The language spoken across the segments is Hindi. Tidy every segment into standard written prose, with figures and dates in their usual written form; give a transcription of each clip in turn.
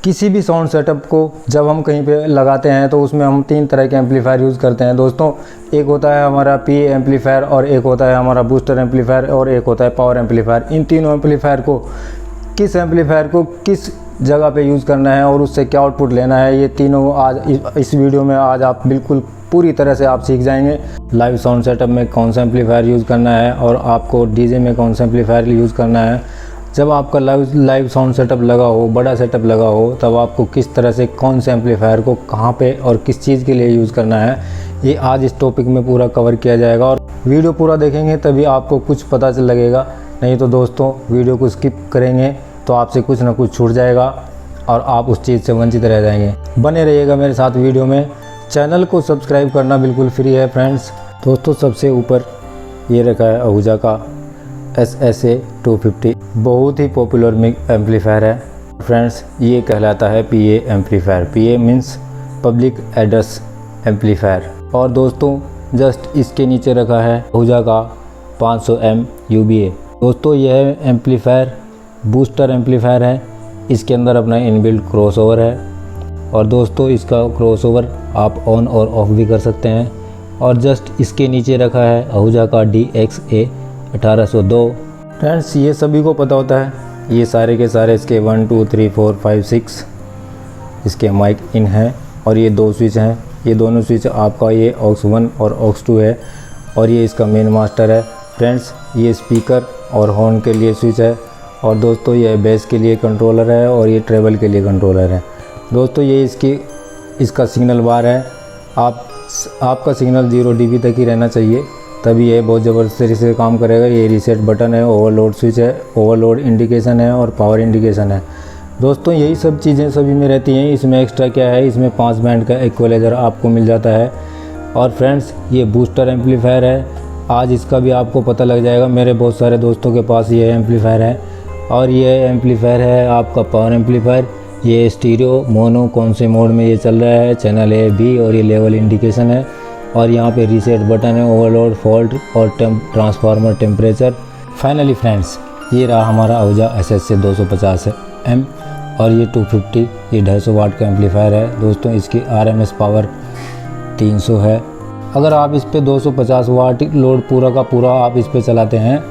किसी भी साउंड सेटअप को जब हम कहीं पे लगाते हैं तो उसमें हम 3 तरह के एम्पलीफायर यूज़ करते हैं दोस्तों। एक होता है हमारा PA एम्पलीफायर, और एक होता है हमारा बूस्टर एम्पलीफायर, और एक होता है पावर एम्पलीफायर। इन तीनों एम्पलीफायर को किस जगह पे यूज़ करना है और उससे क्या आउटपुट लेना है, ये तीनों आज इस वीडियो में आज आप बिल्कुल पूरी तरह से आप सीख जाएंगे। लाइव साउंड सेटअप में कौन सा एम्पलीफायर यूज़ करना है और आपको डीजे में कौन सा एम्पलीफायर यूज़ करना है। जब आपका लाइव साउंड सेटअप लगा हो, बड़ा सेटअप लगा हो, तब आपको किस तरह से कौन से एम्पलीफायर को कहाँ पे और किस चीज़ के लिए यूज़ करना है, ये आज इस टॉपिक में पूरा कवर किया जाएगा। और वीडियो पूरा देखेंगे तभी आपको कुछ पता चल लगेगा, नहीं तो दोस्तों वीडियो को स्किप करेंगे तो आपसे कुछ ना कुछ छूट जाएगा और आप उस चीज़ से वंचित रह जाएंगे। बने रहिएगा मेरे साथ वीडियो में। चैनल को सब्सक्राइब करना बिल्कुल फ्री है फ्रेंड्स। दोस्तों सबसे ऊपर ये रखा है आहूजा का SSA 250, बहुत ही पॉपुलर एम्पलीफायर है फ्रेंड्स। ये कहलाता है PA amplifier. PA means public address amplifier. और दोस्तों जस्ट इसके नीचे रखा है आहूजा का 500M UBA। दोस्तों यह एम्पलीफायर बूस्टर एम्पलीफायर है। इसके अंदर अपना इनबिल्ट क्रॉसओवर है, और दोस्तों इसका क्रॉसओवर आप ऑन और ऑफ भी कर सकते हैं। और जस्ट इसके नीचे रखा है आहूजा का DXA 1802। फ्रेंड्स ये सभी को पता होता है, ये सारे के सारे इसके 1 2 3 4 5 6 इसके माइक इन है, और ये 2 स्विच हैं। ये दोनों स्विच आपका ये AUX 1 और AUX 2 है, और ये इसका मेन मास्टर है फ्रेंड्स। ये स्पीकर और हॉर्न के लिए स्विच है, और दोस्तों ये बेस के लिए कंट्रोलर है, और ये ट्रेबल के लिए कंट्रोलर है। दोस्तों ये इसका सिग्नल बार है। आपका सिग्नल 0 dB तक ही रहना चाहिए, तभी ये बहुत ज़बरदस्ती से काम करेगा। ये रीसेट बटन है, ओवरलोड स्विच है, ओवरलोड इंडिकेशन है, और पावर इंडिकेशन है। दोस्तों यही सब चीज़ें सभी में रहती हैं। इसमें एक्स्ट्रा क्या है, इसमें 5 बैंड का इक्वलाइज़र आपको मिल जाता है। और फ्रेंड्स ये बूस्टर एम्पलीफायर है। आज इसका भी आपको पता लग जाएगा। मेरे बहुत सारे दोस्तों के पास ये एम्पलीफायर है, और ये एम्पलीफायर है आपका पावर एम्पलीफायर। ये स्टीरियो मोनो कौन से मोड में ये चल रहा है, चैनल A B, और ये लेवल इंडिकेशन है। और यहाँ पे रीसेट बटन है, ओवरलोड, फॉल्ट और ट्रांसफार्मर टेम्परेचर। फाइनली फ्रेंड्स ये रहा हमारा आहूजा SSA 250M, और ये 250 ये 250 वाट का एम्पलीफायर है। दोस्तों इसकी RMS पावर 300 है। अगर आप इस पर 250 वाट लोड पूरा का पूरा आप इस पर चलाते हैं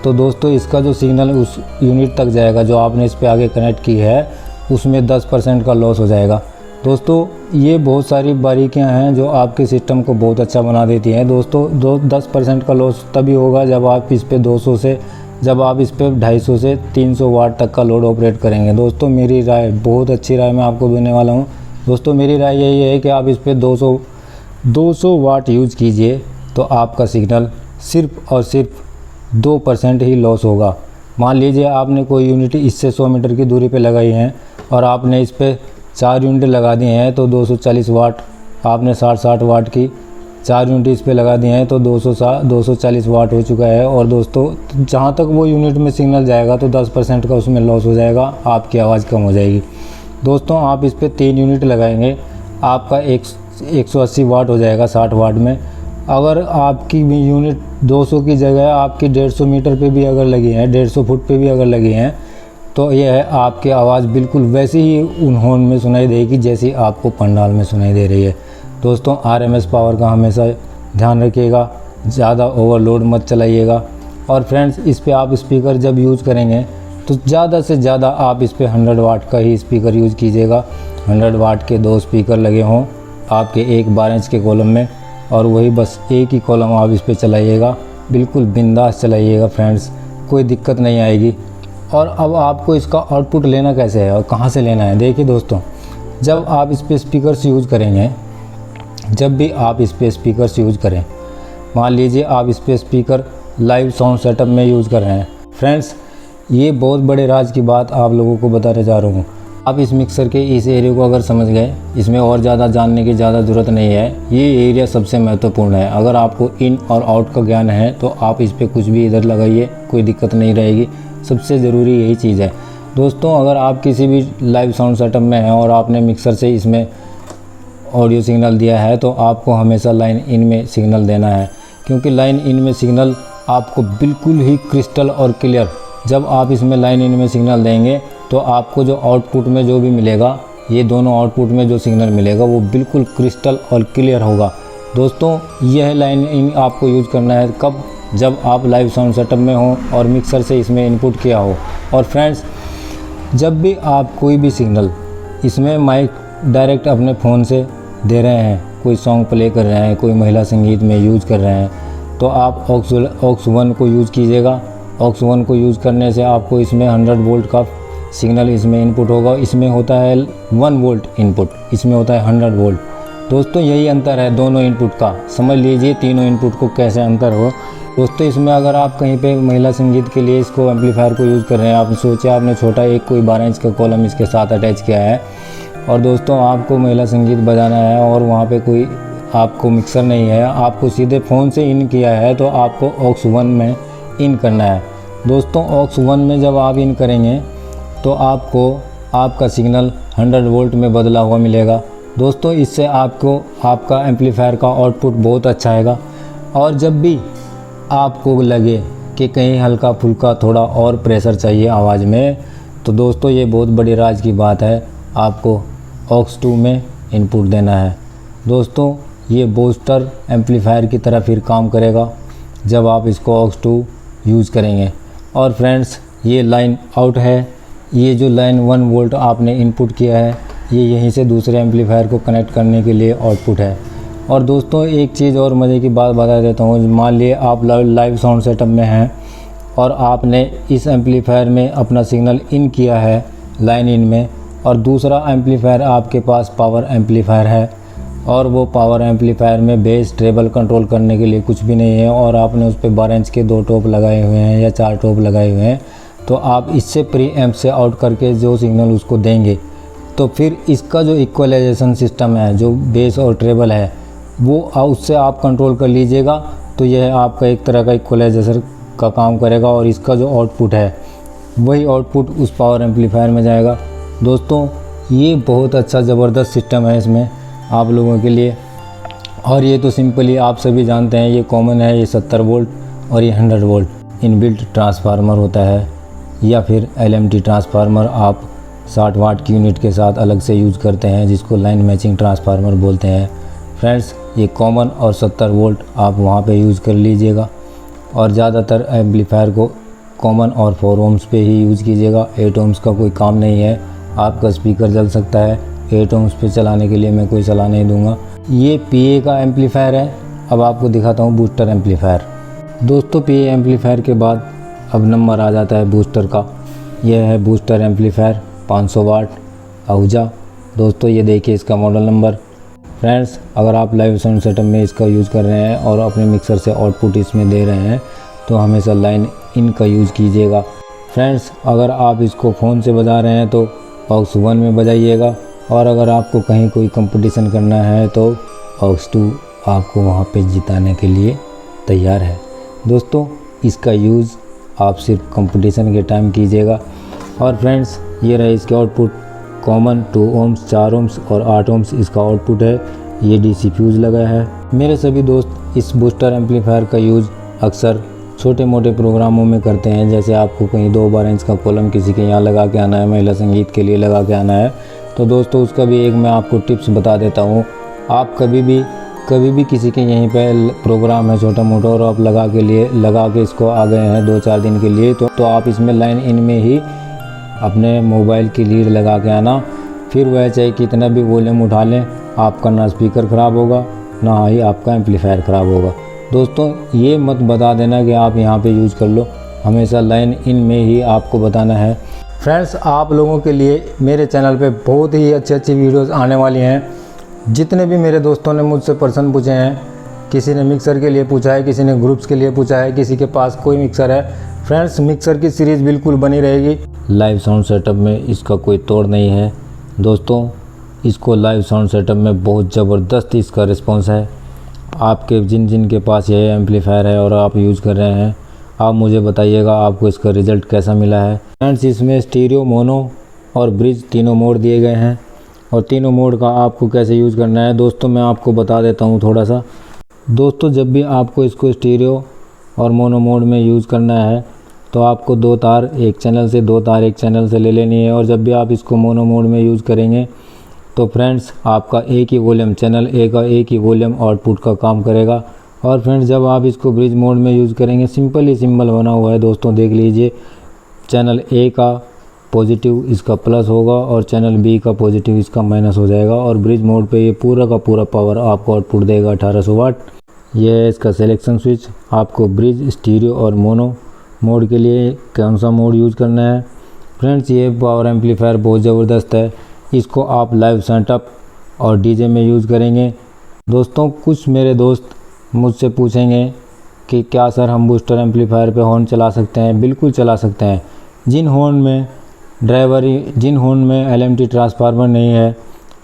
तो दोस्तों इसका जो सिग्नल उस यूनिट तक जाएगा जो आपने इस पर आगे कनेक्ट की है, उसमें 10% का लॉस हो जाएगा। दोस्तों ये बहुत सारी बारीकियां हैं जो आपके सिस्टम को बहुत अच्छा बना देती हैं। दोस्तों 10% का लॉस तभी होगा जब आप इस पे 250 से 300 वाट तक का लोड ऑपरेट करेंगे। दोस्तों मेरी राय, बहुत अच्छी राय मैं आपको देने वाला हूं। दोस्तों मेरी राय यही है कि आप इस पे 200 वाट यूज़ कीजिए तो आपका सिग्नल सिर्फ और सिर्फ 2% ही लॉस होगा। मान लीजिए आपने कोई यूनिट इससे 100 मीटर की दूरी पे लगाई है और आपने इस पे 4 यूनिट लगा दी हैं, तो 240 वाट, आपने 60 वाट की 4 यूनिट इस पे लगा दी हैं तो 240 वाट हो चुका है। और दोस्तों जहाँ तक वो यूनिट में सिग्नल जाएगा तो 10% का उसमें लॉस हो जाएगा, आपकी आवाज़ कम हो जाएगी। दोस्तों आप इस पे 3 यूनिट लगाएंगे, आपका 180 वाट हो जाएगा 60 वाट में। अगर आपकी यूनिट 200 की जगह आपकी 150 मीटर पे भी अगर लगी हैं, 150 फुट पे भी अगर लगी हैं, तो यह है आपकी आवाज़ बिल्कुल वैसी ही उन हॉर्न में सुनाई देगी जैसी आपको पंडाल में सुनाई दे रही है। दोस्तों RMS पावर का हमेशा ध्यान रखिएगा, ज़्यादा ओवरलोड मत चलाइएगा। और फ्रेंड्स इस पे आप स्पीकर जब यूज़ करेंगे तो ज़्यादा से ज़्यादा आप इस पे 100 वाट का ही स्पीकर यूज़ कीजिएगा। 100 वाट के 2 स्पीकर लगे हों आपके एक 12 इंच के कॉलम में, और वही बस एक ही कॉलम आप इस पे चलाइएगा। बिल्कुल बिंदास चलाइएगा फ्रेंड्स, कोई दिक्कत नहीं आएगी। और अब आपको इसका आउटपुट लेना कैसे है और कहाँ से लेना है, देखिए दोस्तों, जब आप इस पे स्पीकर्स यूज़ करेंगे, जब भी आप इस पे स्पीकर्स यूज़ करें, मान लीजिए आप इस पे स्पीकर लाइव साउंड सेटअप में यूज़ कर रहे हैं। फ्रेंड्स ये बहुत बड़े राज की बात आप लोगों को बताने जा रहा हूँ। आप इस मिक्सर के इस एरिया को अगर समझ गए, इसमें और ज़्यादा जानने की ज़्यादा ज़रूरत नहीं है। ये एरिया सबसे महत्वपूर्ण है। अगर आपको इन और आउट का ज्ञान है तो आप इस पर कुछ भी इधर लगाइए, कोई दिक्कत नहीं रहेगी। सबसे ज़रूरी यही चीज़ है। दोस्तों अगर आप किसी भी लाइव साउंड सेटअप में हैं और आपने मिक्सर से इसमें ऑडियो सिग्नल दिया है, तो आपको हमेशा लाइन इन में सिग्नल देना है, क्योंकि लाइन इन में सिग्नल आपको बिल्कुल ही क्रिस्टल और क्लियर जब आप इसमें लाइन इन में सिग्नल देंगे तो आपको जो आउटपुट में जो भी मिलेगा, ये दोनों आउटपुट में जो सिग्नल मिलेगा वो बिल्कुल क्रिस्टल और क्लियर होगा। दोस्तों यह लाइन इन आपको यूज़ करना है कब, जब आप लाइव साउंड सेटअप में हो और मिक्सर से इसमें इनपुट किया हो। और फ्रेंड्स, जब भी आप कोई भी सिग्नल इसमें माइक डायरेक्ट अपने फ़ोन से दे रहे हैं, कोई सॉन्ग प्ले कर रहे हैं, कोई महिला संगीत में यूज़ कर रहे हैं, तो आप ऑक्स 1 को यूज़ कीजिएगा। ऑक्स 1 को यूज़ करने से आपको इसमें 100 वोल्ट का सिग्नल इसमें इनपुट होगा। इसमें होता है 1 वोल्ट इनपुट, इसमें होता है 100 वोल्ट। दोस्तों यही अंतर है दोनों इनपुट का। समझ लीजिए तीनों इनपुट को कैसे अंतर हो। दोस्तों इसमें अगर आप कहीं पे महिला संगीत के लिए इसको एम्पलीफायर को यूज़ कर रहे हैं, आप सोचिए आपने छोटा एक कोई 12 इंच का कॉलम इसके साथ अटैच किया है और दोस्तों आपको महिला संगीत बजाना है और वहाँ पे कोई आपको मिक्सर नहीं है, आपको सीधे फ़ोन से इन किया है, तो आपको ऑक्स 1 में इन करना है। दोस्तों ऑक्स 1 में जब आप इन करेंगे तो आपको आपका सिग्नल 100 वोल्ट में बदला हुआ मिलेगा। दोस्तों इससे आपको आपका एम्पलीफायर का आउटपुट बहुत अच्छा आएगा। और जब भी आपको लगे कि कहीं हल्का फुल्का थोड़ा और प्रेशर चाहिए आवाज़ में, तो दोस्तों ये बहुत बड़ी राज की बात है, आपको ऑक्स 2 में इनपुट देना है। दोस्तों ये बूस्टर एम्पलीफायर की तरह फिर काम करेगा जब आप इसको ऑक्स 2 यूज़ करेंगे। और फ्रेंड्स ये लाइन आउट है, ये जो लाइन 1 वोल्ट आपने इनपुट किया है ये यहीं से दूसरे एम्पलीफायर को कनेक्ट करने के लिए आउटपुट है। और दोस्तों एक चीज़ और मज़े की बात बता देता हूँ, मान लिए आप लाइव साउंड सेटअप में हैं और आपने इस एम्पलीफायर में अपना सिग्नल इन किया है लाइन इन में, और दूसरा एम्पलीफायर आपके पास पावर एम्पलीफायर है और वो पावर एम्पलीफायर में बेस ट्रेबल कंट्रोल करने के लिए कुछ भी नहीं है, और आपने उस पर 12 इंच के 2 टॉप लगाए हुए हैं या 4 टॉप लगाए हुए हैं, तो आप इससे प्री एम्प से आउट करके जो सिग्नल उसको देंगे, तो फिर इसका जो इक्वलाइजेशन सिस्टम है, जो बेस और ट्रेबल है, वो उससे आप कंट्रोल कर लीजिएगा। तो यह आपका एक तरह का इक्वलाइजेशन का काम करेगा और इसका जो आउटपुट है वही आउटपुट उस पावर एम्पलीफायर में जाएगा। दोस्तों ये बहुत अच्छा ज़बरदस्त सिस्टम है इसमें आप लोगों के लिए। और ये तो सिंपली आप सभी जानते हैं, ये कॉमन है, ये 70 वोल्ट और ये 100 वोल्ट इनबिल्ट ट्रांसफार्मर होता है, या फिर LMT ट्रांसफार्मर आप 60 वाट की यूनिट के साथ अलग से यूज़ करते हैं, जिसको लाइन मैचिंग ट्रांसफार्मर बोलते हैं। फ्रेंड्स ये कॉमन और 70 वोल्ट आप वहाँ पे यूज़ कर लीजिएगा, और ज़्यादातर एम्पलीफायर को कॉमन और 4 ओम्स पे ही यूज़ कीजिएगा। 8 ओम्स का कोई काम नहीं है, आपका स्पीकर जल सकता है। 8 ओम्स पे चलाने के लिए मैं कोई सलाह नहीं दूंगा। ये PA का एम्पलीफायर है। अब आपको दिखाता हूँ बूस्टर एम्पलीफायर। दोस्तों PA एम्पलीफायर के बाद अब नंबर आ जाता है बूस्टर का। यह है बूस्टर एम्पलीफायर 500 वाट आहूजा। दोस्तों ये देखिए इसका मॉडल नंबर। फ्रेंड्स अगर आप लाइव साउंड सेटअप में इसका यूज़ कर रहे हैं और अपने मिक्सर से आउटपुट इसमें दे रहे हैं, तो हमेशा लाइन इन का यूज़ कीजिएगा। फ्रेंड्स अगर आप इसको फ़ोन से बजा रहे हैं तो ऑक्स 1 में बजाइएगा, और अगर आपको कहीं कोई कंपटीशन करना है तो ऑक्स 2 आपको वहाँ पे जिताने के लिए तैयार है। दोस्तों इसका यूज़ आप सिर्फ कंपटीशन के टाइम कीजिएगा। और फ्रेंड्स ये रहे इसके आउटपुट, कॉमन 2 ओम्स, 4 ओम्स और 8 ओम्स इसका आउटपुट है। ये DC फ्यूज़ लगा है। मेरे सभी दोस्त इस बूस्टर एम्पलीफायर का यूज़ अक्सर छोटे मोटे प्रोग्रामों में करते हैं, जैसे आपको कहीं 2-12 इंच का कॉलम किसी के यहाँ लगा के आना है, महिला संगीत के लिए लगा के आना है, तो दोस्तों उसका भी एक मैं आपको टिप्स बता देता हूँ। आप कभी भी किसी के यहीं पे प्रोग्राम है छोटा मोटा और आप लगा के इसको आ गए हैं 2-4 दिन के लिए, तो आप इसमें लाइन इन में ही अपने मोबाइल की लीड लगा के आना। फिर वह चाहे कितना भी वॉल्यूम उठा लें, आपका ना स्पीकर ख़राब होगा ना ही आपका एम्पलीफायर ख़राब होगा। दोस्तों ये मत बता देना कि आप यहाँ पे यूज़ कर लो, हमेशा लाइन इन में ही आपको बताना है। फ्रेंड्स आप लोगों के लिए मेरे चैनल पे बहुत ही अच्छी वीडियोस आने वाली हैं। जितने भी मेरे दोस्तों ने मुझसे प्रश्न पूछे हैं, किसी ने मिक्सर के लिए पूछा है, किसी ने ग्रुप्स के लिए पूछा है, किसी के पास कोई मिक्सर है, फ्रेंड्स मिक्सर की सीरीज़ बिल्कुल बनी रहेगी। लाइव साउंड सेटअप में इसका कोई तोड़ नहीं है। दोस्तों इसको लाइव साउंड सेटअप में बहुत ज़बरदस्त इसका रिस्पॉन्स है। आपके जिन के पास यह एम्पलीफायर है और आप यूज़ कर रहे हैं, आप मुझे बताइएगा आपको इसका रिज़ल्ट कैसा मिला है। फ्रेंड्स इसमें स्टीरियो, मोनो और ब्रिज तीनों मोड दिए गए हैं, और तीनों मोड का आपको कैसे यूज़ करना है दोस्तों मैं आपको बता देता हूँ थोड़ा सा। दोस्तों जब भी आपको इसको स्टीरियो और मोनो मोड में यूज़ करना है, तो आपको 2 तार एक चैनल से, 2 तार एक चैनल से ले लेनी है। और जब भी आप इसको मोनो मोड में यूज़ करेंगे तो फ्रेंड्स आपका एक ही वॉल्यूम चैनल ए का एक ही वॉल्यूम आउटपुट का काम करेगा। और फ्रेंड्स जब आप इसको ब्रिज मोड में यूज़ करेंगे, सिंपल बना हुआ है दोस्तों, देख लीजिए। चैनल ए का पॉजिटिव इसका प्लस होगा और चैनल बी का पॉजिटिव इसका माइनस हो जाएगा। और ब्रिज मोड पे ये पूरा का पूरा पावर आपको आउटपुट देगा 1800 वाट। ये है इसका सिलेक्शन स्विच। आपको ब्रिज, स्टीरियो और मोनो मोड के लिए कौन सा मोड यूज़ करना है। फ्रेंड्स ये पावर एम्पलीफायर बहुत ज़बरदस्त है। इसको आप लाइव सेटअप और डीजे में यूज़ करेंगे। दोस्तों कुछ मेरे दोस्त मुझसे पूछेंगे कि क्या सर हम बूस्टर एम्पलीफायर पे हॉर्न चला सकते हैं? बिल्कुल चला सकते हैं। जिन हॉर्न में LMT ट्रांसफार्मर नहीं है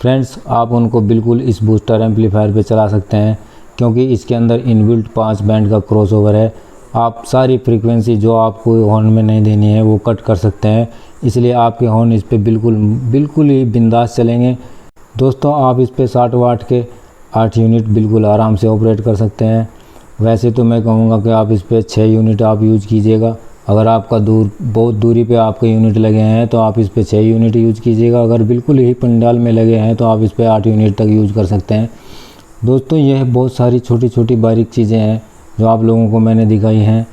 फ्रेंड्स, आप उनको बिल्कुल इस बूस्टर एम्पलीफायर पे चला सकते हैं, क्योंकि इसके अंदर इनबिल्ट 5 बैंड का क्रॉसओवर है। आप सारी फ्रीक्वेंसी जो आपको हॉर्न में नहीं देनी है वो कट कर सकते हैं, इसलिए आपके हॉर्न इस पे बिल्कुल ही बिंदास चलेंगे। दोस्तों आप इस पे 60 वाट के 8 यूनिट बिल्कुल आराम से ऑपरेट कर सकते हैं। वैसे तो मैं कहूँगा कि आप इस पे 6 यूनिट आप यूज़ कीजिएगा। अगर आपका बहुत दूरी पे आपके यूनिट लगे हैं तो आप इस पे 6 यूनिट यूज़ कीजिएगा। अगर बिल्कुल ही पंडाल में लगे हैं तो आप इस पे 8 यूनिट तक यूज़ कर सकते हैं। दोस्तों यह बहुत सारी छोटी छोटी बारीक चीज़ें हैं जो आप लोगों को मैंने दिखाई हैं।